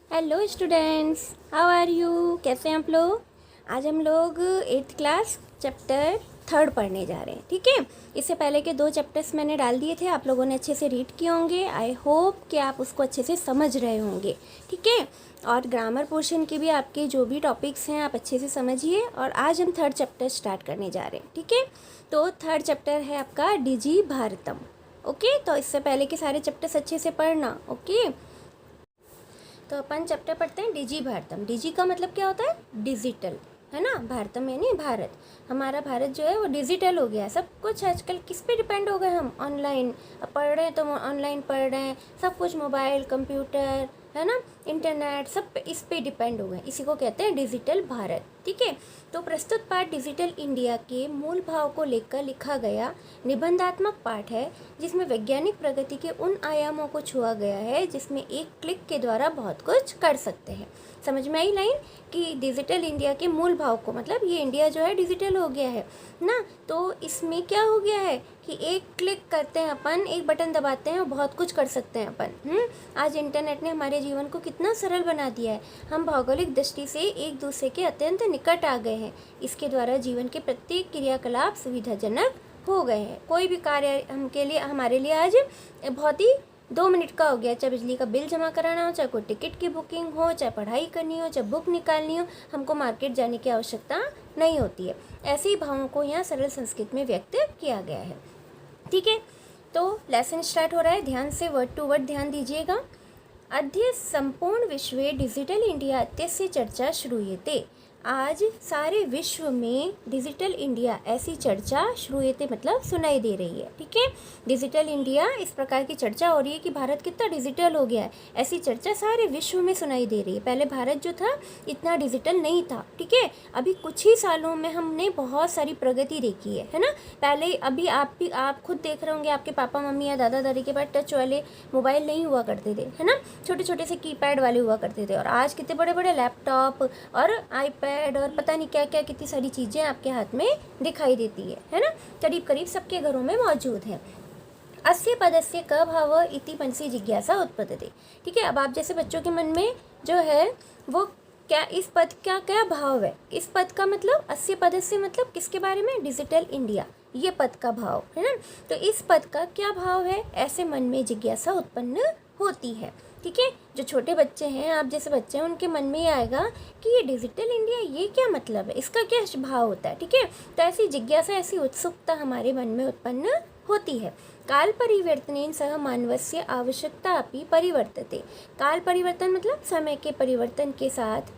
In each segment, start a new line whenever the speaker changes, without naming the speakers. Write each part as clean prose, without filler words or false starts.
Hello students, how are you? कैसे हैं आप लोग? आज हम लोग 8th क्लास चैप्टर 3 पढ़ने जा रहे हैं। ठीक है, इससे पहले के 2 चैप्टर्स मैंने डाल दिए थे, आप लोगों ने अच्छे से रीड किए होंगे। आई होप कि आप उसको अच्छे से समझ रहे होंगे। ठीक है, और ग्रामर पोर्शन के भी आपके जो भी टॉपिक्स हैं आप अच्छे से समझिए। और आज हम 3rd चैप्टर स्टार्ट करने जा रहे हैं। ठीक है, तो 3rd चैप्टर है आपका डिजी भारतम। ओके, तो इससे पहले के सारे चैप्टर्स अच्छे से पढ़ना। ओके, तो अपन चैप्टर पढ़ते हैं डिजी भारतम। डिजी का मतलब क्या होता है? डिजिटल, है ना। भारतम यानी भारत। हमारा भारत जो है वो डिजिटल हो गया है। सब कुछ आजकल किस पे डिपेंड हो गए हम? ऑनलाइन। अब पढ़ रहे हैं तो ऑनलाइन पढ़ रहे हैं, सब कुछ मोबाइल, कंप्यूटर, है ना, इंटरनेट, सब पे इस पे डिपेंड हो गए। इसी को कहते हैं डिजिटल भारत। ठीक है, तो प्रस्तुत पाठ डिजिटल इंडिया के मूल भाव को लेकर लिखा गया निबंधात्मक पाठ है, जिसमें वैज्ञानिक प्रगति के उन आयामों को छुआ गया है जिसमें एक क्लिक के द्वारा बहुत कुछ कर सकते हैं। समझ में आई लाइन? कि डिजिटल इंडिया के मूल भाव को, मतलब ये इंडिया जो है डिजिटल हो गया है ना, तो इसमें क्या हो गया है कि एक क्लिक करते हैं अपन, एक बटन दबाते हैं और बहुत कुछ कर सकते हैं अपन। आज इंटरनेट ने हमारे जीवन को कितना सरल बना दिया है। हम भौगोलिक दृष्टि से एक दूसरे के अत्यंत निकट आ गए हैं। इसके द्वारा जीवन के प्रत्येक क्रियाकलाप सुविधाजनक हो गए हैं। कोई भी कार्य हमारे लिए आज बहुत ही 2 मिनट का हो गया। चाहे बिजली का बिल जमा कराना हो, चाहे कोई टिकट की बुकिंग हो, चाहे पढ़ाई करनी हो, चाहे बुक निकालनी हो, हमको मार्केट जाने की आवश्यकता नहीं होती है। ऐसे ही भावों को यहाँ सरल संस्कृत में व्यक्त किया गया है। ठीक है, तो लेसन स्टार्ट हो रहा है। ध्यान से वर्ड टू वर्ड ध्यान दीजिएगा। अद्य संपूर्ण विश्वे डिजिटल इंडिया इत्यस्य चर्चा श्रूयते। आज सारे विश्व में डिजिटल इंडिया ऐसी चर्चा श्रूयते मतलब सुनाई दे रही है। ठीक है, डिजिटल इंडिया इस प्रकार की चर्चा हो रही है कि भारत कितना डिजिटल हो गया है, ऐसी चर्चा सारे विश्व में सुनाई दे रही है। पहले भारत जो था इतना डिजिटल नहीं था। ठीक है, अभी कुछ ही सालों में हमने बहुत सारी प्रगति देखी है ना। पहले अभी आप खुद देख रहे होंगे, आपके पापा मम्मी या दादा दादी के पास टच वाले मोबाइल नहीं हुआ करते थे, है ना। छोटे छोटे से कीपैड वाले हुआ करते थे, और आज कितने बड़े बड़े लैपटॉप और आईपैड और पता नहीं क्या क्या कितनी सारी चीज़ें आपके हाथ में दिखाई देती है ना। करीब करीब सबके घरों में मौजूद है। अस्य पदस्य क भाव इति मनसि जिज्ञासा उत्पद्यते। ठीक है, अब आप जैसे बच्चों के मन में जो है वो क्या, इस पद का क्या भाव है? इस पद का मतलब अस्य पदस्य मतलब किसके बारे में? डिजिटल इंडिया, ये पद का भाव है ना। तो इस पद का क्या भाव है, ऐसे मन में जिज्ञासा उत्पन्न होती है। ठीक है, जो छोटे बच्चे हैं, आप जैसे बच्चे हैं, उनके मन में ये आएगा कि ये डिजिटल इंडिया ये क्या मतलब है, इसका क्या भाव होता है। ठीक है, तो ऐसी जिज्ञासा, ऐसी उत्सुकता हमारे मन में उत्पन्न होती है। काल परिवर्तनेन सह मानवस्य आवश्यकता अपि परिवर्तते। काल परिवर्तन मतलब समय के परिवर्तन के साथ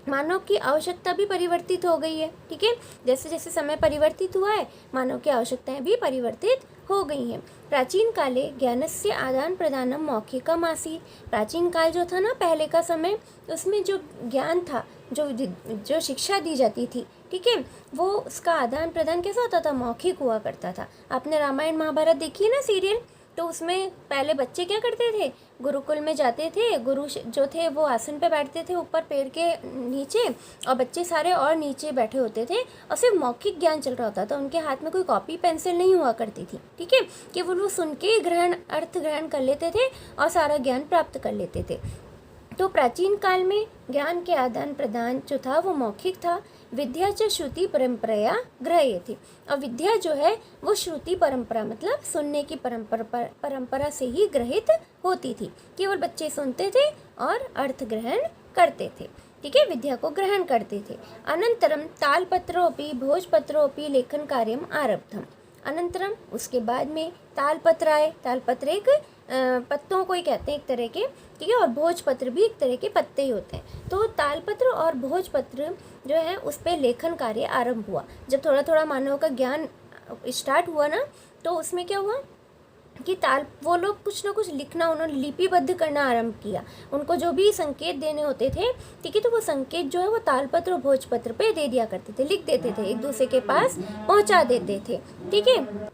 मानव की आवश्यकता भी परिवर्तित हो गई है। ठीक है, जैसे जैसे समय परिवर्तित हुआ है, मानव की आवश्यकताएं भी परिवर्तित हो गई हैं। प्राचीन काले ज्ञानस्य आदान प्रदानम मौखिकम आसीत्। प्राचीन काल जो था ना, पहले का समय, उसमें जो ज्ञान था, जो शिक्षा दी जाती थी, ठीक है, वो उसका आदान प्रदान कैसा होता था? मौखिक हुआ करता था। आपने रामायण महाभारत देखी है ना सीरियल, तो उसमें पहले बच्चे क्या करते थे? गुरुकुल में जाते थे, गुरु जो थे वो आसन पे बैठते थे ऊपर पेड़ के नीचे, और बच्चे सारे और नीचे बैठे होते थे, और सिर्फ मौखिक ज्ञान चल रहा होता था। उनके हाथ में कोई कॉपी पेंसिल नहीं हुआ करती थी। ठीक है, केवल वो सुन के अर्थ ग्रहण कर लेते थे और सारा ज्ञान प्राप्त कर लेते थे। तो प्राचीन काल में ज्ञान के आदान प्रदान जो था वो मौखिक था। विद्या च श्रुति परंपराया ग्रह्य थी, और विद्या जो है वो श्रुति परंपरा मतलब सुनने की परंपरा से ही ग्रहित होती थी। केवल बच्चे सुनते थे और अर्थ ग्रहण करते थे। ठीक है, विद्या को ग्रहण करते थे। अनंतरम तालपत्रोपि भोजपत्रोपि लेखन कार्यम आरब्धम। अनंतरम उसके बाद में तालपत्र आए। तालपत्र एक पत्तों को ही कहते हैं एक तरह के। ठीक है, और भोजपत्र भी एक तरह के पत्ते ही होते हैं। तो तालपत्र और भोजपत्र जो है उस पर लेखन कार्य आरंभ हुआ। जब थोड़ा थोड़ा मानव का ज्ञान स्टार्ट हुआ ना, तो उसमें क्या हुआ कि वो लोग कुछ ना कुछ लिखना, उन्होंने लिपिबद्ध करना आरंभ किया। उनको जो भी संकेत देने होते थे, ठीक है, तो वो संकेत जो है वो तालपत्र और भोजपत्र पे दे दिया करते थे, लिख देते थे, एक दूसरे के पास पहुंचा देते थे। ठीक है,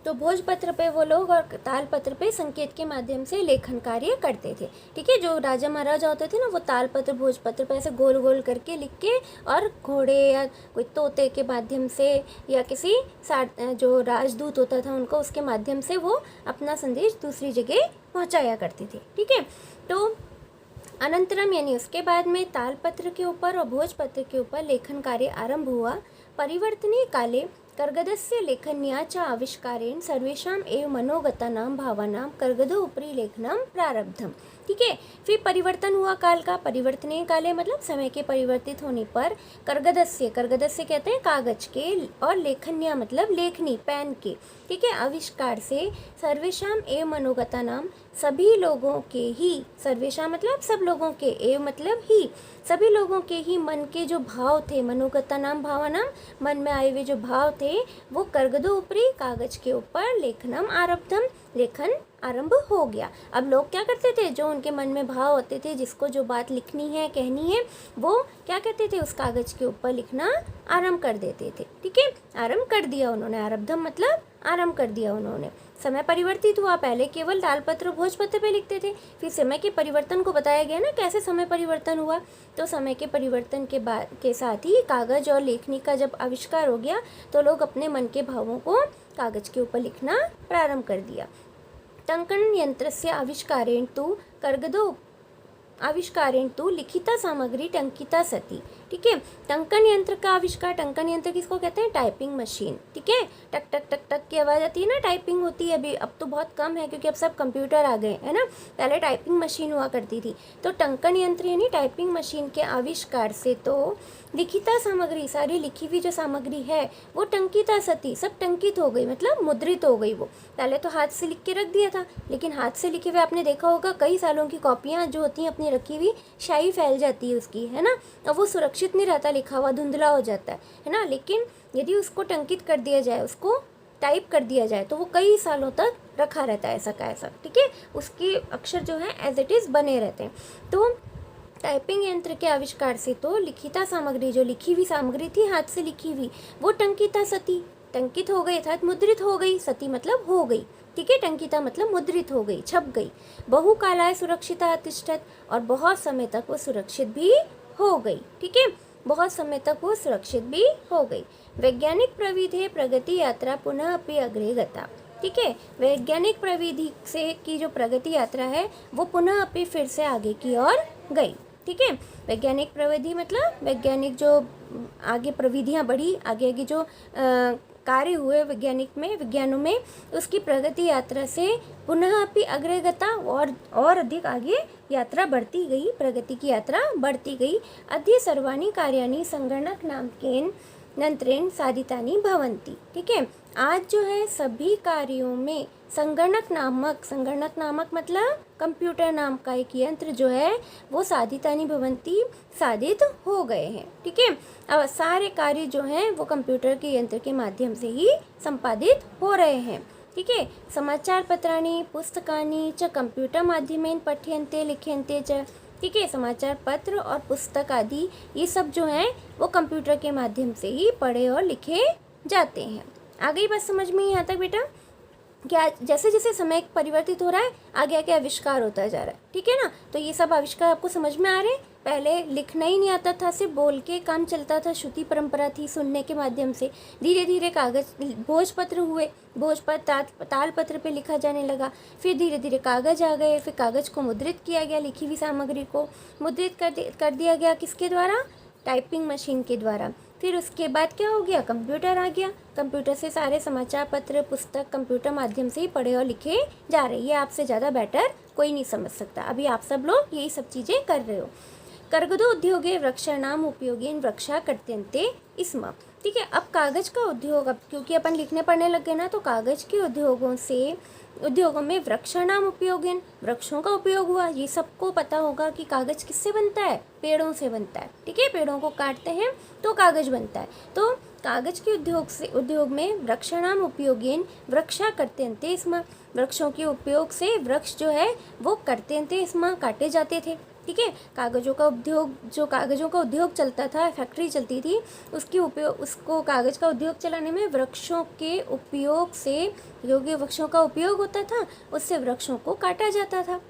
तो भोजपत्र पे वो लोग और तालपत्र पे संकेत के माध्यम से लेखन कार्य करते थे। ठीक है, जो राजा महाराजा होते थे ना, वो तालपत्र भोजपत्र पे ऐसे गोल गोल करके लिख के और घोड़े या कोई तोते के माध्यम से या किसी जो राजदूत होता था उनको, उसके माध्यम से वो अपना संदेश दूसरी जगह पहुंचाया करते थे। ठीक है, तो अनंतरम यानी उसके बाद में तालपत्र के ऊपर और भोजपत्र के ऊपर लेखन कार्य आरंभ हुआ। परिवर्तने काले कर्गदस्य लेखन्या च आविष्कारेण सर्वेषाम् एव मनोगतानां भावानां कर्गदो उपरि लेखनम प्रारब्धम। ठीक है, फिर परिवर्तन हुआ काल का। परिवर्तने काले मतलब समय के परिवर्तित होने पर कर्गदस्य, कर्गदस्य कहते हैं कागज के, और लेखन्या मतलब लेखनी पेन के। ठीक है, आविष्कार से सर्वेषाम एव मनोगतानां सभी लोगों के ही, सर्वेषाम मतलब सब लोगों के, एव मतलब ही, सभी लोगों के ही मन के जो भाव थे, मनोगतानाम भावनाम मन में आए हुए जो भाव थे, वो कर्गदो ऊपरी कागज के ऊपर लेखनम आरब्धम लेखन आरंभ हो गया। अब लोग क्या करते थे, जो उनके मन में भाव होते थे, जिसको जो बात लिखनी है कहनी है, वो क्या करते थे, उस कागज के ऊपर लिखना आरंभ कर देते थे। ठीक है, आरंभ कर दिया उन्होंने, आरब्धम मतलब आरंभ कर दिया उन्होंने। समय परिवर्तित हुआ, पहले केवल तालपत्र भोजपत्र पे लिखते थे, फिर समय के परिवर्तन को बताया गया ना कैसे समय परिवर्तन हुआ। तो समय के परिवर्तन के साथ ही कागज और लेखनी का जब आविष्कार हो गया, तो लोग अपने मन के भावों को कागज के ऊपर लिखना प्रारंभ कर दिया। टंकन यंत्र से आविष्कारेण तो लिखिता सामग्री टंकिता सती। ठीक है, टंकन यंत्र का आविष्कार, टंकन यंत्र किसको कहते हैं, टाइपिंग मशीन। ठीक है, टक टक टक टक की आवाज़ आती है ना, टाइपिंग होती है। अभी अब तो बहुत कम है क्योंकि अब सब कंप्यूटर आ गए है ना, पहले टाइपिंग मशीन हुआ करती थी। तो टंकन यंत्र यानी टाइपिंग मशीन के आविष्कार से तो लिखिता सामग्री, सारी लिखी हुई जो सामग्री है वो टंकिता सती, सब टंकित हो गई, मतलब मुद्रित हो गई। वो पहले तो हाथ से लिख के रख दिया था, लेकिन हाथ से लिखे हुए आपने देखा होगा कई सालों की कॉपियाँ जो होती हैं अपनी रखी हुई, शाही फैल जाती है उसकी, है ना, और वो सुरक्षित नहीं रहता, लिखा हुआ धुंधला हो जाता है ना। लेकिन यदि उसको टंकित कर दिया जाए, उसको टाइप कर दिया जाए, तो वो कई सालों तक रखा रहता है ऐसा का ऐसा। ठीक है, उसके अक्षर जो हैं एज इट इज़ बने रहते हैं। तो टाइपिंग यंत्र के आविष्कार से तो लिखिता सामग्री, जो लिखी हुई सामग्री थी हाथ से लिखी हुई, वो टंकिता सती, टंकित हो गई अर्थात मुद्रित हो गई, सती मतलब हो गई। ठीक है, टंकिता मतलब मुद्रित हो गई, छप गई। बहुकालाय सुरक्षिता अतिष्ठत, और बहुत समय तक वो सुरक्षित भी हो गई। ठीक है, बहुत समय तक वो सुरक्षित भी हो गई। वैज्ञानिक प्रविधि प्रगति यात्रा पुनः अपि अग्रे गता। ठीक है, वैज्ञानिक प्रविधि से की जो प्रगति यात्रा है वो पुनः अपि फिर से आगे की ओर गई। ठीक है, वैज्ञानिक प्रविधि मतलब वैज्ञानिक जो आगे प्रविधियाँ बढ़ी, आगे आगे जो कार्य हुए विज्ञानों में, उसकी प्रगति यात्रा से पुनः अपि अग्रगता, और अधिक आगे यात्रा बढ़ती गई, प्रगति की यात्रा बढ़ती गई। अद्य सर्वाणि कार्याणि संगणक नामकेन नंत्रेण साधितानि भवन्ति। ठीक है, आज जो है सभी कार्यों में संगणक नामक मतलब कंप्यूटर नाम का एक यंत्र जो है वो साधितानि भवन्ति, साधित हो गए हैं। ठीक है, अब सारे कार्य जो हैं वो कंप्यूटर के यंत्र के माध्यम से ही संपादित हो रहे हैं। ठीक है, समाचार पत्राणि पुस्तकानि च कंप्यूटर माध्यमेन पठ्यन्ते लिख्यन्ते च। ठीक है, समाचार पत्र और पुस्तक आदि ये सब जो हैं वो कंप्यूटर के माध्यम से ही पढ़े और लिखे जाते हैं। आ गई बात समझ में यहाँ तक बेटा? क्या जैसे जैसे समय परिवर्तित हो रहा है, आगे आगे आविष्कार होता जा रहा है। ठीक है ना, तो ये सब आविष्कार आपको समझ में आ रहे हैं। पहले लिखना ही नहीं आता था, सिर्फ बोल के काम चलता था, श्रुति परंपरा थी, सुनने के माध्यम से। धीरे धीरे कागज भोजपत्र हुए, भोजपत्र तालपत्र पे लिखा जाने लगा, फिर धीरे धीरे कागज आ गए, फिर कागज को मुद्रित किया गया, लिखी हुई सामग्री को मुद्रित कर दिया गया, किसके द्वारा? टाइपिंग मशीन के द्वारा। फिर उसके बाद क्या हो गया? कंप्यूटर आ गया। कंप्यूटर से सारे समाचार पत्र पुस्तक कंप्यूटर माध्यम से ही पढ़े और लिखे जा रहे। ये आपसे ज़्यादा बेटर कोई नहीं समझ सकता। अभी आप सब लोग यही सब चीज़ें कर रहे हो। कर्गदो उद्योगे वृक्षाणाम उपयोगेन वृक्षा कर्त्यन्ते स्म। ठीक है, अब कागज़ का उद्योग, अब क्योंकि अपन लिखने पढ़ने लग गए ना, तो कागज़ के उद्योगों में वृक्षाणाम उपयोगेन, वृक्षों का उपयोग हुआ। ये सबको पता होगा कि कागज़ किससे बनता है? पेड़ों से बनता है। ठीक है, पेड़ों को काटते हैं तो कागज़ बनता है। तो कागज़ के उद्योग में वृक्षाणाम उपयोगेन वृक्षा कर्त्यन्ते स्म, वृक्षों के उपयोग से वृक्ष जो है वो कर्त्यन्ते स्म, काटे जाते थे। ठीक है। कागज़ों का उद्योग, जो कागज़ों का उद्योग चलता था, फैक्ट्री चलती थी, उसको कागज़ का उद्योग चलाने में वृक्षों के उपयोग से, जो कि वृक्षों का उपयोग होता था, उससे वृक्षों को काटा जाता था।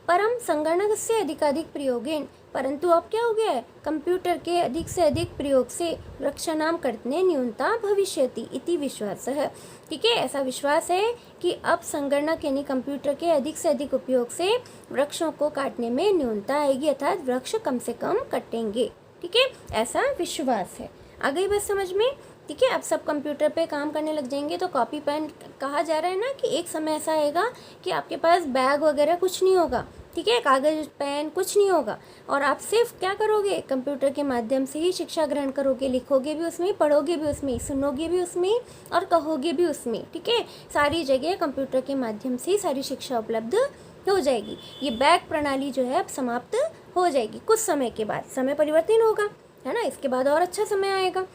परम संगणकस्य अधिकाधिक प्रयोगेन, परंतु अब क्या हो गया है, कंप्यूटर के अधिक से अधिक प्रयोग से वृक्षाणाम कर्तने न्यूनता भविष्यति इति विश्वासः। ठीक है, ऐसा विश्वास है कि अब संगणक यानी कंप्यूटर के अधिक से अधिक उपयोग से वृक्षों को काटने में न्यूनता आएगी, अर्थात वृक्ष कम से कम कटेंगे। ठीक है, ऐसा विश्वास है। आ गई बात समझ में? ठीक है, अब सब कंप्यूटर पे काम करने लग जाएंगे तो कॉपी पेन, कहा जा रहा है ना कि एक समय ऐसा आएगा कि आपके पास बैग वगैरह कुछ नहीं होगा। ठीक है, कागज़ पेन कुछ नहीं होगा, और आप सिर्फ क्या करोगे, कंप्यूटर के माध्यम से ही शिक्षा ग्रहण करोगे, लिखोगे भी उसमें, पढ़ोगे भी उसमें, सुनोगे भी उसमें और कहोगे भी उसमें। ठीक है, सारी जगह कंप्यूटर के माध्यम से ही सारी शिक्षा उपलब्ध हो जाएगी। ये बैग प्रणाली जो है अब समाप्त हो जाएगी कुछ समय के बाद। समय परिवर्तन होगा, है ना, इसके बाद और अच्छा समय आएगा।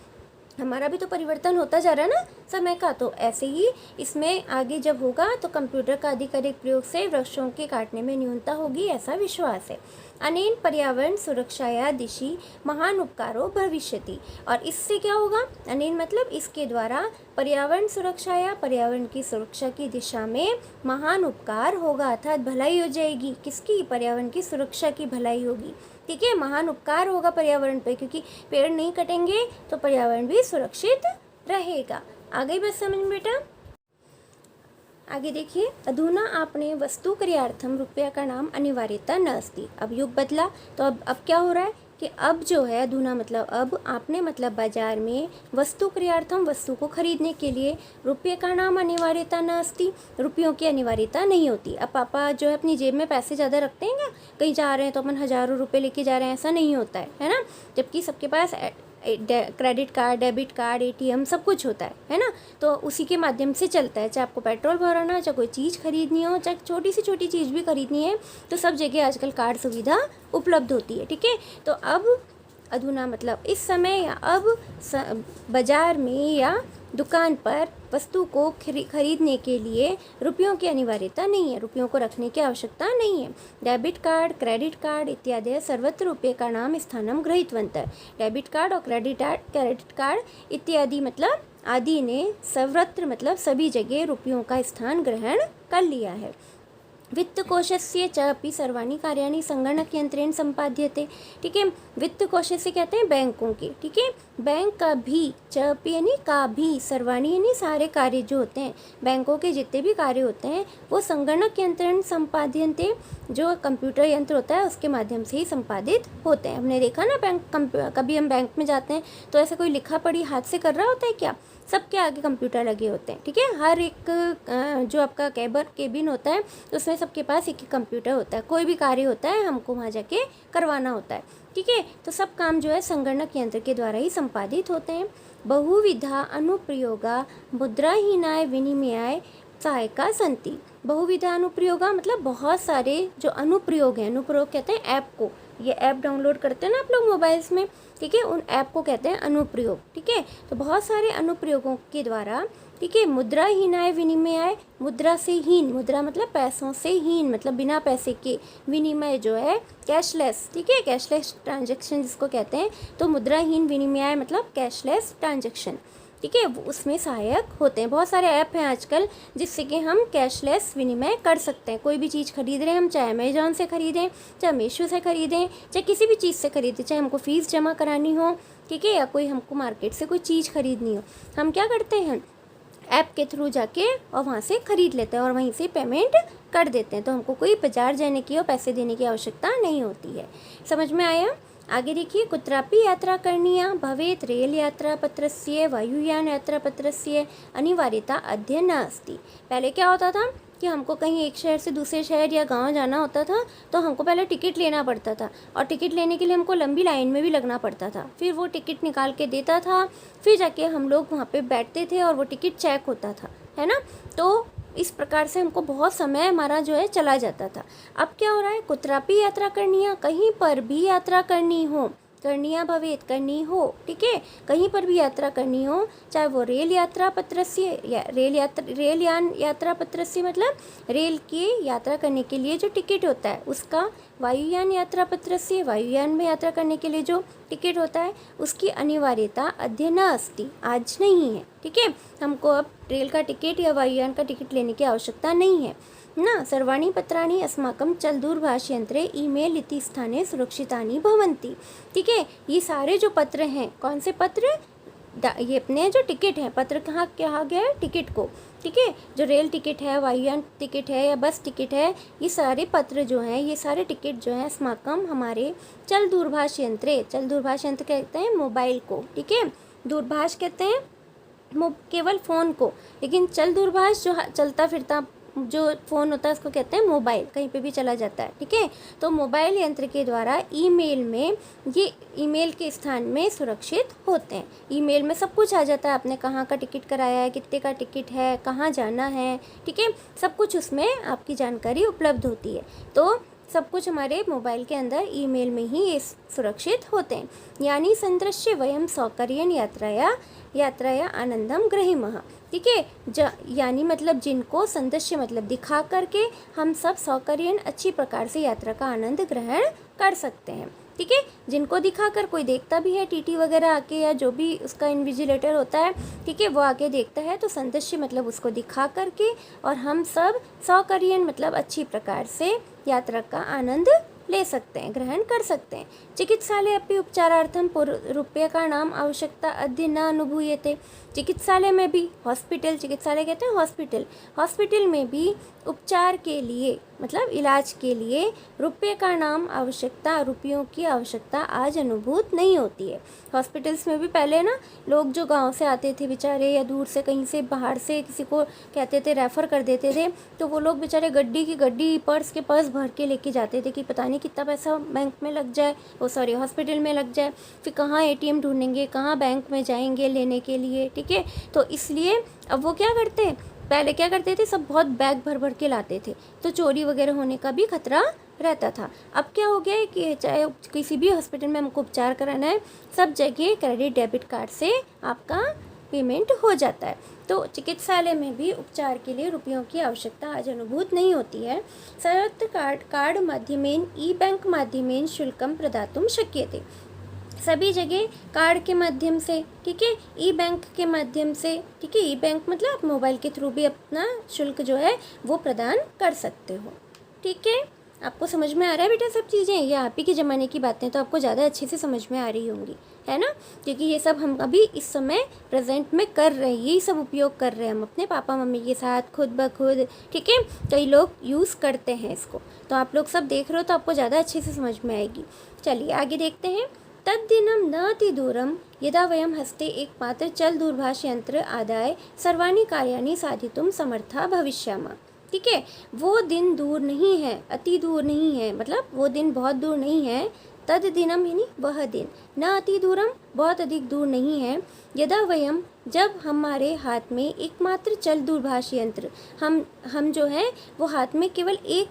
हमारा भी तो परिवर्तन होता जा रहा है ना समय का, तो ऐसे ही इसमें आगे जब होगा तो कंप्यूटर का अधिक प्रयोग से वृक्षों के काटने में न्यूनता होगी, ऐसा विश्वास है। अनेन पर्यावरण सुरक्षाया दिशि महान उपकारो भविष्यति, और इससे क्या होगा, अनेन मतलब इसके द्वारा, पर्यावरण सुरक्षाया, पर्यावरण की सुरक्षा की दिशा में महान उपकार होगा, अर्थात भलाई हो जाएगी। किसकी? पर्यावरण की सुरक्षा की भलाई होगी। ठीक है, महान उपकार होगा पर्यावरण पे, क्योंकि पेड़ नहीं कटेंगे तो पर्यावरण भी सुरक्षित रहेगा। आ गई बात समझ में बेटा? आगे देखिए, अधुना आपने वस्तु क्रियार्थम रुपया का नाम अनिवार्यता न अस्ति। अब युग बदला, तो अब क्या हो रहा है कि अब जो है, अधुना मतलब अब, आपने मतलब बाजार में वस्तु क्रियार्थम, वस्तु को खरीदने के लिए रुपये का नाम अनिवार्यता न अस्ति, रुपयों की अनिवार्यता नहीं होती। अब पापा जो है अपनी जेब में पैसे ज़्यादा रखते हैं क्या? कहीं जा रहे हैं तो अपन हज़ारों रुपये लेके जा रहे हैं, ऐसा नहीं होता है ना। जबकि सबके पास credit card, debit card, ATM सब कुछ होता है ना। तो उसी के माध्यम से चलता है, चाहे आपको पेट्रोल भराना, चाहे कोई चीज़ खरीदनी हो, चाहे छोटी से छोटी चीज़ भी खरीदनी है, तो सब जगह आजकल कार्ड सुविधा उपलब्ध होती है। ठीक है, तो अब अधुना मतलब इस समय या अब बाज़ार में या दुकान पर वस्तु को खरीदने के लिए रुपयों की अनिवार्यता नहीं है, रुपयों को रखने की आवश्यकता नहीं है। डेबिट कार्ड, क्रेडिट कार्ड इत्यादि सर्वत्र रुपये का नाम स्थानम गृहीतवन्तः। डेबिट कार्ड और क्रेडिट कार्ड इत्यादि मतलब आदि ने सर्वत्र मतलब सभी जगह रुपयों का स्थान ग्रहण कर लिया है। वित्त कोशस्य च अपि सर्वाणि कार्याणि संगणक यंत्रेण संपाद्यते। ठीक है, वित्त कोश से कहते हैं बैंकों के। ठीक है, बैंक का भी, च अपि यानी का भी, सर्वाणि यानी सारे कार्य जो होते हैं, बैंकों के जितने भी कार्य होते हैं वो संगणक यंत्रेण संपाद्यन्ते, जो कंप्यूटर यंत्र होता है उसके माध्यम से ही संपादित होते हैं। हमने देखा ना, कभी हम बैंक में जाते हैं तो ऐसे कोई लिखा पढ़ी हाथ से कर रहा होता है क्या? सबके आगे कंप्यूटर लगे होते हैं। ठीक है, हर एक जो आपका केबिन होता है उसमें सबके पास एक कंप्यूटर होता है। कोई भी कार्य होता है हमको वहाँ जाके करवाना होता है। ठीक है, तो सब काम जो है संगणक यंत्र के द्वारा ही संपादित होते हैं। बहुविधा अनुप्रयोगा मुद्राहीनाय विनिमयाय सहायका संति। बहुविधा अनुप्रयोगा मतलब बहुत सारे जो अनुप्रयोग हैं, अनुप्रयोग कहते हैं ऐप को, ये ऐप डाउनलोड करते हैं ना आप लोग मोबाइल्स में। ठीक है, उन ऐप को कहते हैं अनुप्रयोग। ठीक है, तो बहुत सारे अनुप्रयोगों के द्वारा, ठीक है, मुद्राहीनाय विनिमयाय, मुद्रा से हीन, मुद्रा मतलब पैसों से हीन मतलब बिना पैसे के, विनिमय जो है कैशलेस। ठीक है, कैशलेस ट्रांजैक्शन जिसको कहते हैं, तो मुद्राहीन विनिमय मतलब कैशलेस ट्रांजैक्शन। ठीक है, वो उसमें सहायक होते हैं। बहुत सारे ऐप हैं आजकल जिससे कि हम कैशलेस विनिमय कर सकते हैं। कोई भी चीज़ खरीद रहे हैं हम, चाहे अमेजॉन से खरीदें, चाहे मीशो से खरीदें, चाहे किसी भी चीज़ से खरीदें, चाहे हमको फ़ीस जमा करानी हो, ठीक है, या कोई हमको मार्केट से कोई चीज़ खरीदनी हो, हम क्या करते हैं, ऐप के थ्रू जाके और वहाँ से ख़रीद लेते हैं और वहीं से पेमेंट कर देते हैं। तो हमको कोई बाजार जाने की और पैसे देने की आवश्यकता नहीं होती है। समझ में आया? आगे देखिए, कुत्रापि यात्रा करणीया भवेत् रेल यात्रा पत्रस्य वायुयान यात्रा पत्रस्य अनिवार्यता अद्य न अस्ति। पहले क्या होता था कि हमको कहीं एक शहर से दूसरे शहर या गांव जाना होता था तो हमको पहले टिकट लेना पड़ता था, और टिकट लेने के लिए हमको लंबी लाइन में भी लगना पड़ता था। फिर वो टिकट निकाल के देता था, फिर जाके हम लोग वहाँ पे बैठते थे और वो टिकट चेक होता था, है ना। तो इस प्रकार से हमको बहुत समय हमारा जो है चला जाता था। अब क्या हो रहा है, कुत्रापि यात्रा करनी है, कहीं पर भी यात्रा करनी हो, करणीया भवेत, करनी हो, ठीक है। कहीं पर भी यात्रा करनी हो, चाहे वो रेल यात्रा पत्रस्य या रेल यान यात्रा पत्रस्य मतलब रेल की यात्रा करने के लिए जो टिकट होता है उसका, वायुयान यात्रा पत्रस्य वायुयान में यात्रा करने के लिए जो टिकट होता है उसकी अनिवार्यता अद्य न अस्ति, आज नहीं है, ठीक है। हमको अब रेल का टिकट या वायुयान का टिकट लेने की आवश्यकता नहीं है ना। सर्वाणि पत्राणि अस्माकं चलदूरभाषयंत्रे ईमेल इति स्थाने सुरक्षितानि भवन्ति, ठीक है। ये सारे जो पत्र हैं, कौन से पत्र, ये अपने जो टिकट है, पत्र कहाँ कहा गया है, टिकट को, ठीक है। जो रेल टिकट है, वायुयान टिकट है या बस टिकट है, ये सारे पत्र जो हैं, ये सारे टिकट जो हैं अस्माकम हमारे चल दूरभाष यंत्र, चल दूरभाष यंत्र कहते हैं मोबाइल को, ठीक है। दूरभाष कहते हैं केवल फ़ोन को, लेकिन चल दूरभाष जो चलता फिरता जो फ़ोन होता है उसको कहते हैं मोबाइल, कहीं पे भी चला जाता है, ठीक है। तो मोबाइल यंत्र के द्वारा ईमेल में, ये ईमेल के स्थान में सुरक्षित होते हैं। ईमेल में सब कुछ आ जाता है, आपने कहाँ का टिकट कराया है, कितने का टिकट है, कहाँ जाना है, ठीक है, सब कुछ उसमें आपकी जानकारी उपलब्ध होती है। तो सब कुछ हमारे मोबाइल के अंदर ईमेल में ही ये सुरक्षित होते हैं। यानी संदृश्य वयम सौकर्यन यात्राया आनंदम ग्रहीमः, ठीक है। यानी मतलब जिनको संदृश्य मतलब दिखा करके हम सब सौकर्यन अच्छी प्रकार से यात्रा का आनंद ग्रहण कर सकते हैं, ठीक है। जिनको दिखाकर कोई देखता भी है, टीटी वगैरह आके या जो भी उसका इन्विजिलेटर होता है, ठीक है, वो आके देखता है, तो संदृश्य मतलब उसको दिखा करके और हम सब सौकर्यन मतलब अच्छी प्रकार से यात्रा का आनंद ले सकते हैं, ग्रहण कर सकते हैं। चिकित्सालय अपि उपचारार्थम रूप्यकाणाम आवश्यकता अद्य न अनुभूयते। चिकित्सालय में भी, हॉस्पिटल, चिकित्सालय कहते हैं हॉस्पिटल, हॉस्पिटल में भी उपचार के लिए मतलब इलाज के लिए रुपये का नाम आवश्यकता, रुपयों की आवश्यकता आज अनुभूत नहीं होती है। हॉस्पिटल्स में भी पहले ना लोग जो गांव से आते थे बेचारे, या दूर से कहीं से बाहर से किसी को कहते थे रेफ़र कर देते थे, तो वो लोग बेचारे गड्डी की गड्डी, पर्स के पर्स भर के लेके जाते थे कि पता नहीं कितना पैसा बैंक में लग जाए, हॉस्पिटल में लग जाए, फिर कहाँ ATM ढूंढेंगे, कहाँ बैंक में जाएंगे लेने के लिए, ठीक है। तो इसलिए अब वो क्या करते हैं, पहले क्या करते थे, सब बहुत बैग भर भर के लाते थे, तो चोरी वगैरह होने का भी खतरा रहता था। अब क्या हो गया है कि चाहे किसी भी हॉस्पिटल में हमको उपचार कराना है, सब जगह क्रेडिट डेबिट कार्ड से आपका पेमेंट हो जाता है। तो चिकित्सालय में भी उपचार के लिए रुपयों की आवश्यकता आज अनुभूत नहीं होती है। सर्वत्र कार्ड माध्यमेन ई-बैंक माध्यमेन शुल्कम प्रदातुम शक्यते। सभी जगह कार्ड के माध्यम से, ठीक है, ई-बैंक के माध्यम से, ठीक है, ई-बैंक मतलब आप मोबाइल के थ्रू भी अपना शुल्क जो है वो प्रदान कर सकते हो, ठीक है। आपको समझ में आ रहा है बेटा सब चीज़ें, ये आप ही के ज़माने की बातें तो आपको ज़्यादा अच्छे से समझ में आ रही होंगी, है ना, क्योंकि ये सब हम अभी इस समय प्रेजेंट में कर रहे हैं, यही सब उपयोग कर रहे हैं हम अपने पापा मम्मी के साथ खुद ब खुद, ठीक है। कई लोग यूज़ करते हैं इसको, तो आप लोग सब देख रहे हो तो आपको ज़्यादा अच्छे से समझ में आएगी। चलिए आगे देखते हैं। तद्दिनं न अतिदूरं यदा वयं हस्ते एकमात्र चल दूरभाष यंत्र आदाय सर्वाणि कार्याणि साधितुं समर्था भविष्यामः, ठीक है। वो दिन दूर नहीं है, अति दूर नहीं है, मतलब वो दिन बहुत दूर नहीं है। तद दिनम यानी वह दिन, न अति दूरम बहुत अधिक दूर नहीं है। यदा वयम जब हमारे हाथ में एकमात्र चल दूरभाष यंत्र, हम जो है वो हाथ में केवल एक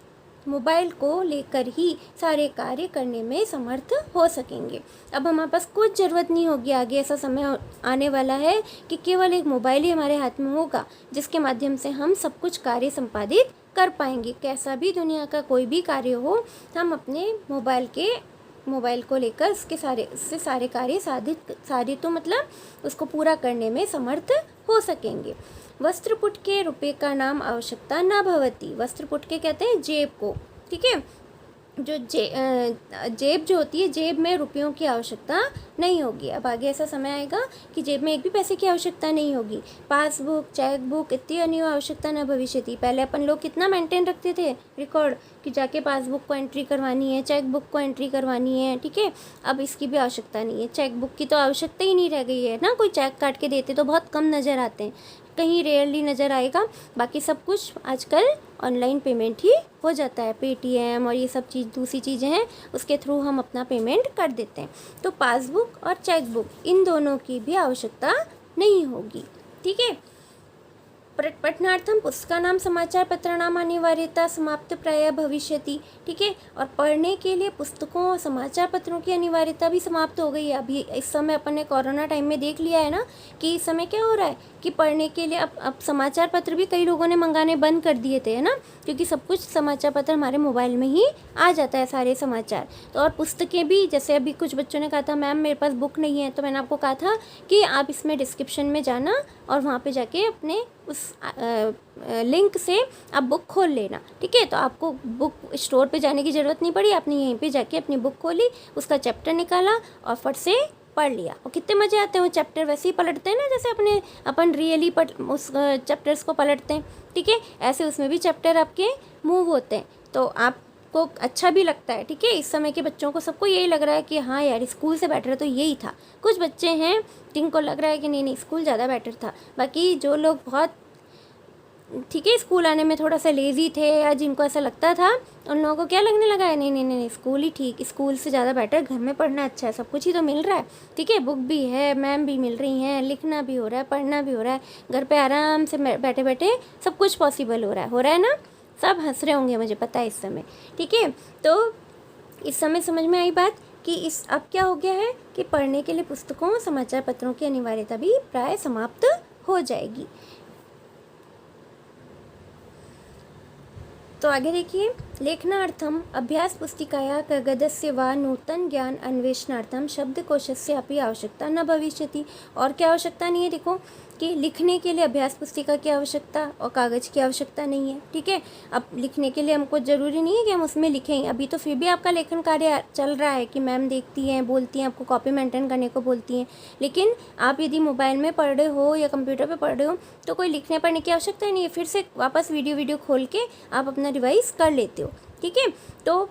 मोबाइल को लेकर ही सारे कार्य करने में समर्थ हो सकेंगे। अब हमारे पास कुछ ज़रूरत नहीं होगी, आगे ऐसा समय आने वाला है कि केवल एक मोबाइल ही हमारे हाथ में होगा जिसके माध्यम से हम सब कुछ कार्य संपादित कर पाएंगे। कैसा भी दुनिया का कोई भी कार्य हो, हम अपने मोबाइल को लेकर उससे सारे कार्य साधित मतलब उसको पूरा करने में समर्थ हो सकेंगे। वस्त्रपुट के रुपये का नाम आवश्यकता न भवती। वस्त्रपुट के कहते हैं जेब को, ठीक है। जो जेब जो होती है, जेब में रुपयों की आवश्यकता नहीं होगी। अब आगे ऐसा समय आएगा कि जेब में एक भी पैसे की आवश्यकता नहीं होगी। पासबुक, चेक बुक इतनी अन्य आवश्यकता न भविष्यति। पहले अपन लोग कितना मेंटेन रखते थे रिकॉर्ड कि जाके पासबुक को एंट्री करवानी है, चेक बुक को एंट्री करवानी है, ठीक है। अब इसकी भी आवश्यकता नहीं है, चेक बुक की तो आवश्यकता ही नहीं रह गई है ना। कोई चेक काट के देते तो बहुत कम नज़र आते हैं, कहीं रेयरली नज़र आएगा। बाकी सब कुछ आजकल ऑनलाइन पेमेंट ही हो जाता है, पेटीएम और ये सब दूसरी चीज़ें हैं, उसके थ्रू हम अपना पेमेंट कर देते हैं। तो पासबुक और चेक बुक इन दोनों की भी आवश्यकता नहीं होगी, ठीक है। पठनार्थम पुस्तकानां समाचारपत्राणाम् अनिवार्यता समाप्त प्राय भविष्यति। ठीक है, और पढ़ने के लिए पुस्तकों और समाचार पत्रों की अनिवार्यता भी समाप्त हो गई है। अभी इस समय अपन ने कोरोना टाइम में देख लिया है ना कि इस समय क्या हो रहा है कि पढ़ने के लिए अब समाचार पत्र भी कई लोगों ने मंगाने बंद कर दिए थे, है ना, क्योंकि सब कुछ समाचार पत्र हमारे मोबाइल में ही आ जाता है, सारे समाचार। तो और पुस्तकें भी, जैसे अभी कुछ बच्चों ने कहा था मैम मेरे पास बुक नहीं है, तो मैंने आपको कहा था कि आप इसमें डिस्क्रिप्शन में जाना और वहाँ पे जाके अपने उस लिंक से आप बुक खोल लेना। ठीक है, तो आपको बुक स्टोर पे जाने की ज़रूरत नहीं पड़ी, आपने यहीं पे जाके अपनी बुक खोली, उसका चैप्टर निकाला और फट से पढ़ लिया। और कितने मज़े आते हैं वो चैप्टर, वैसे ही पलटते हैं ना जैसे अपन रियली उस चैप्टर्स को पलटते हैं। ठीक है, ऐसे उसमें भी चैप्टर आपके मूव होते हैं, तो आपको अच्छा भी लगता है। ठीक है, इस समय के बच्चों को सबको यही लग रहा है कि हाँ यार स्कूल से बेटर तो यही था। कुछ बच्चे हैं जिनको लग रहा है कि नहीं स्कूल ज़्यादा बेटर था। बाकी जो लोग बहुत ठीक है स्कूल आने में थोड़ा सा लेज़ी थे या जिनको ऐसा लगता था, उन लोगों को क्या लगने लगा है नहीं स्कूल ही ठीक, स्कूल से ज़्यादा बेटर घर में पढ़ना अच्छा है, सब कुछ ही तो मिल रहा है। ठीक है, बुक भी है, मैम भी मिल रही हैं, लिखना भी हो रहा है, पढ़ना भी हो रहा है, घर पे आराम से बैठे बैठे सब कुछ पॉसिबल हो रहा है ना। सब हंस रहे होंगे मुझे पता है इस समय। ठीक है, तो इस समय समझ में आई बात कि इस अब क्या हो गया है कि पढ़ने के लिए पुस्तकों समाचार पत्रों की अनिवार्यता भी प्राय समाप्त हो जाएगी। तो आगे देखिए, लेखनार्थम अभ्यास पुस्तिकाया कागदस्य वा नूतन ज्ञान अन्वेषणार्थम शब्दकोशस्य अपि आवश्यकता न भविष्यति। और क्या आवश्यकता नहीं है, देखो कि लिखने के लिए अभ्यास पुस्तिका की आवश्यकता और कागज़ की आवश्यकता नहीं है। ठीक है, अब लिखने के लिए हमको ज़रूरी नहीं है कि हम उसमें लिखें, अभी तो फिर भी आपका लेखन कार्य चल रहा है कि मैम देखती हैं, बोलती हैं, आपको कॉपी मेंटेन करने को बोलती हैं। लेकिन आप यदि मोबाइल में पढ़ रहे हो या कंप्यूटर पे पढ़ रहे हो तो कोई लिखने पढ़ने की आवश्यकता नहीं है, फिर से वापस वीडियो खोल के आप अपना रिवाइज कर लेते हो। ठीक है, तो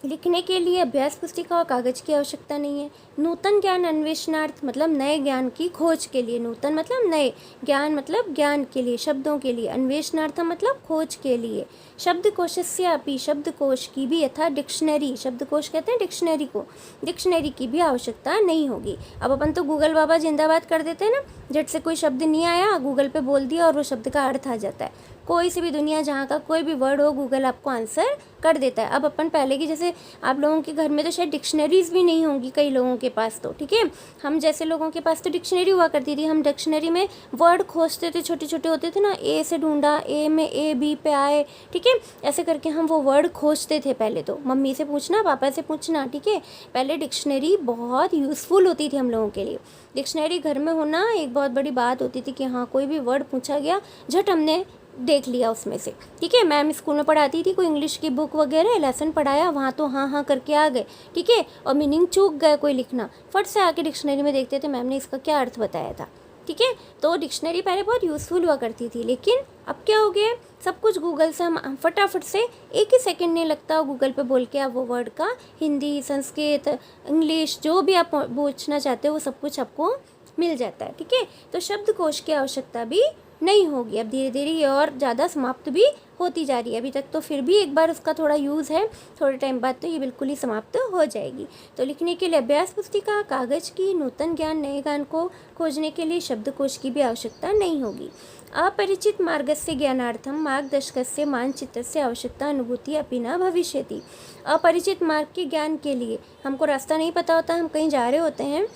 लिखने के लिए अभ्यास पुस्तिका और कागज़ की आवश्यकता नहीं है। नूतन ज्ञान अन्वेषणार्थ मतलब नए ज्ञान की खोज के लिए, नूतन मतलब नए, ज्ञान मतलब ज्ञान के लिए, शब्दों के लिए, अन्वेषणार्थ मतलब खोज के लिए। शब्दकोशस्य अपि शब्दकोश की भी, यथा डिक्शनरी, शब्दकोश कहते हैं डिक्शनरी को, डिक्शनरी की भी आवश्यकता नहीं होगी। अब अपन तो गूगल बाबा जिंदाबाद कर देते हैं ना, झट से कोई शब्द नहीं आया गूगल पे बोल दिया और वो शब्द का अर्थ आ जाता है। कोई से भी दुनिया जहाँ का कोई भी वर्ड हो गूगल आपको आंसर कर देता है। अब अपन पहले की जैसे आप लोगों के घर में तो शायद डिक्शनरीज भी नहीं होंगी कई लोगों के पास तो। ठीक है, हम जैसे लोगों के पास तो डिक्शनरी हुआ करती थी, हम डिक्शनरी में वर्ड खोजते थे, छोटे छोटे होते थे ना, ए से ढूंढा, ए में ए बी पे आए। ठीक है, ऐसे करके हम वो वर्ड खोजते थे पहले तो, मम्मी से पूछना पापा से पूछना। ठीक है, पहले डिक्शनरी बहुत यूज़फुल होती थी हम लोगों के लिए। डिक्शनरी घर में होना एक बहुत बड़ी बात होती थी कि हाँ कोई भी वर्ड पूछा गया झट हमने देख लिया उसमें से। ठीक है, मैम स्कूल में पढ़ाती थी, कोई इंग्लिश की बुक वगैरह लेसन पढ़ाया, वहाँ तो हाँ करके आ गए। ठीक है, और मीनिंग चूक गए कोई लिखना, फट से आके डिक्शनरी में देखते थे मैम ने इसका क्या अर्थ बताया था। ठीक है, तो डिक्शनरी पहले बहुत यूज़फुल हुआ करती थी, लेकिन अब क्या हो गया, सब कुछ गूगल से हम फटाफट से एक ही सेकंड नहीं लगता गूगल पे बोल के आप वो वर्ड का हिंदी, संस्कृत, इंग्लिश जो भी आप पूछना चाहते हो वो सब कुछ आपको मिल जाता है। ठीक है, तो शब्दकोश की आवश्यकता भी नहीं होगी। अब धीरे धीरे ये और ज़्यादा समाप्त भी होती जा रही है, अभी तक तो फिर भी एक बार उसका थोड़ा यूज़ है, थोड़े टाइम बाद तो ये बिल्कुल ही समाप्त हो जाएगी। तो लिखने के लिए अभ्यास पुस्तिका, कागज़ की, नूतन ज्ञान, नए ज्ञान को खोजने के लिए शब्दकोश की भी आवश्यकता नहीं होगी। अपरिचित मार्गस्य ज्ञानार्थम मार्गदर्शकस्य मानचित्रस्य आवश्यकता अनुभूति अपि न भविष्यति। अपरिचित मार्ग के ज्ञान के लिए, हमको रास्ता नहीं पता होता, हम कहीं जा रहे होते हैं,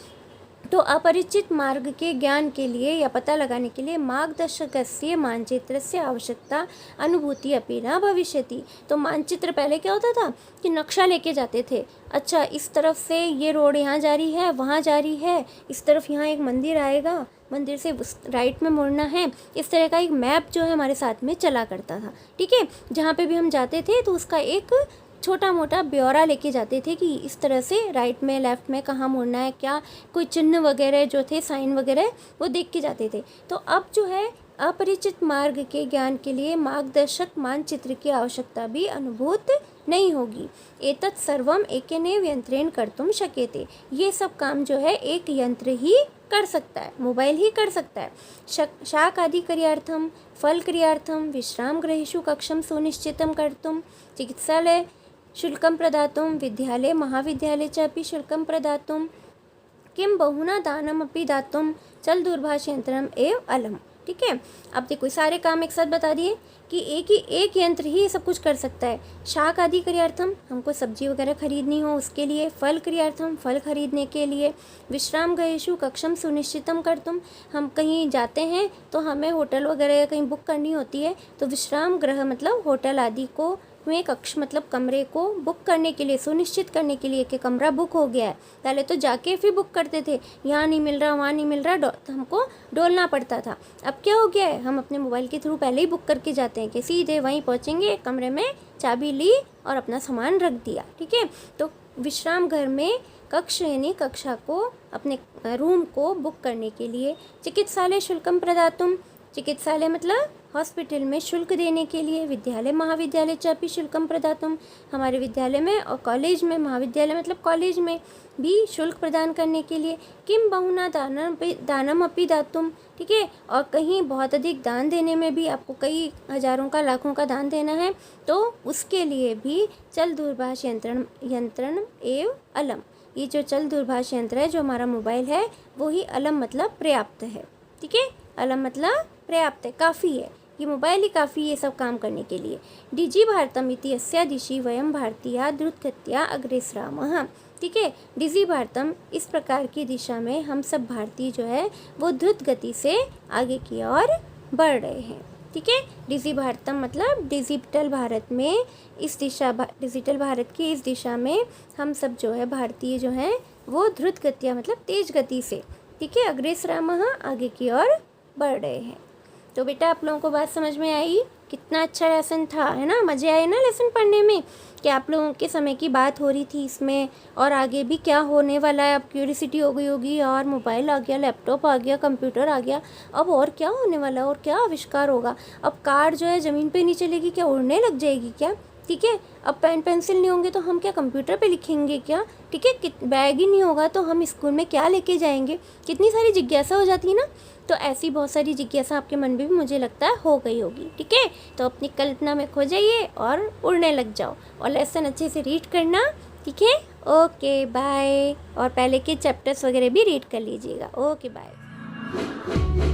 तो अपरिचित मार्ग के ज्ञान के लिए या पता लगाने के लिए मार्गदर्शकस्य मानचित्रस्य आवश्यकता अनुभूति अपि न भविष्यति। तो मानचित्र पहले क्या होता था कि नक्शा लेके जाते थे, अच्छा इस तरफ से ये रोड यहाँ जा रही है, वहाँ जा रही है, इस तरफ यहाँ एक मंदिर आएगा, मंदिर से राइट में मुड़ना है, इस तरह का एक मैप जो है हमारे साथ में चला करता था। ठीक है, जहाँ पे भी हम जाते थे तो उसका एक छोटा मोटा ब्यौरा लेके जाते थे कि इस तरह से राइट में लेफ़्ट में कहाँ मुड़ना है, क्या कोई चिन्ह वगैरह जो थे, साइन वगैरह वो देख के जाते थे। तो अब जो है अपरिचित मार्ग के ज्ञान के लिए मार्गदर्शक मानचित्र की आवश्यकता भी अनुभूत नहीं होगी। एतत् सर्वम एकेनैव यंत्रेण कर्तुम शक्यते। ये सब काम जो है एक यंत्र ही कर सकता है, मोबाइल ही कर सकता है। शाक आदि क्रियार्थम, फल क्रियार्थम, विश्राम गृहेषु कक्षम सुनिश्चितं कर्तुम, चिकित्सालय शुल्कं प्रदातुं, विद्यालये महाविद्यालये च अपि शुल्कं प्रदातुं, किं बहुना दानमपि दातुं चलदूरभाषयन्त्रम् एव अलम्। ठीक है। अब देखो सारे काम एक साथ बता दिए कि एक यंत्र ही सब कुछ कर सकता है। शाक आदि क्रियार्थम, हमको सब्जी वगैरह खरीदनी हो उसके लिए। फल क्रियार्थम, फल खरीदने के लिए। विश्राम गयेषु कक्षम सुनिश्चितम कर्तुम, हम कहीं जाते हैं तो हमें होटल वगैरह कहीं बुक करनी होती है, तो विश्राम गृह मतलब होटल आदि को में कक्ष मतलब कमरे को बुक करने के लिए, सुनिश्चित करने के लिए कि कमरा बुक हो गया है। पहले तो जाके फिर बुक करते थे, यहाँ नहीं मिल रहा वहाँ नहीं मिल रहा, तो हमको डोलना पड़ता था। अब क्या हो गया है, हम अपने मोबाइल के थ्रू पहले ही बुक करके जाते हैं कि सीधे वहीं पहुँचेंगे, कमरे में चाबी ली और अपना सामान रख दिया। ठीक है, तो विश्राम घर में कक्ष यानी कक्षा को, अपने रूम को बुक करने के लिए। चिकित्सालय शुल्कम प्रदातुम, चिकित्सालय मतलब हॉस्पिटल में शुल्क देने के लिए। विद्यालय महाविद्यालय चापी शुल्कम प्रदातुम, हमारे विद्यालय में और कॉलेज में, महाविद्यालय मतलब कॉलेज में भी शुल्क प्रदान करने के लिए। किम बहुना दानम अपि दातुम, ठीक है, और कहीं बहुत अधिक दान देने में भी, आपको कई हजारों का लाखों का दान देना है तो उसके लिए भी चल दूरभाष यंत्रण एवं अलम, ये जो चल दूरभाष यंत्र है जो हमारा मोबाइल है वो ही अलम मतलब पर्याप्त है। ठीक है, अलम मतलब पर्याप्त है, काफ़ी है, ये मोबाइल ही काफ़ी है ये सब काम करने के लिए। डिजी भारतम इति अस्या दिशि वयम भारतीया द्रुतगत्या अग्रेसरामः, ठीक है, डिजी भारतम इस प्रकार की दिशा में हम सब भारतीय जो है वो द्रुत गति से आगे की ओर बढ़ रहे हैं। ठीक है, डिजी भारतम मतलब डिजिटल भारत में इस दिशा, डिजिटल भारत की इस दिशा में हम सब जो है भारतीय जो हैं वो द्रुत गतिया मतलब तेज गति से, ठीक है, अग्रेसरामः आगे की ओर बढ़ रहे हैं। तो बेटा आप लोगों को बात समझ में आई, कितना अच्छा लेसन था, है ना, मज़े आए ना लेसन पढ़ने में, कि आप लोगों के समय की बात हो रही थी इसमें, और आगे भी क्या होने वाला है, अब क्यूरियोसिटी हो गई होगी, और मोबाइल आ गया, लैपटॉप आ गया, कंप्यूटर आ गया, अब और क्या होने वाला है और क्या आविष्कार होगा। अब कार जो है ज़मीन पे नहीं चलेगी क्या, उड़ने लग जाएगी क्या, ठीक है, अब पेन पेंसिल नहीं होंगे तो हम क्या कंप्यूटर पे लिखेंगे क्या, ठीक है, बैग ही नहीं होगा तो हम स्कूल में क्या लेके जाएंगे, कितनी सारी जिज्ञासा हो जाती है ना। तो ऐसी बहुत सारी जिज्ञासा आपके मन में भी मुझे लगता है हो गई होगी। ठीक है, तो अपनी कल्पना में खो जाइए और उड़ने लग जाओ, और लेसन अच्छे से रीड करना। ठीक है, ओके बाय, और पहले के चैप्टर्स वगैरह भी रीड कर लीजिएगा। Okay bye.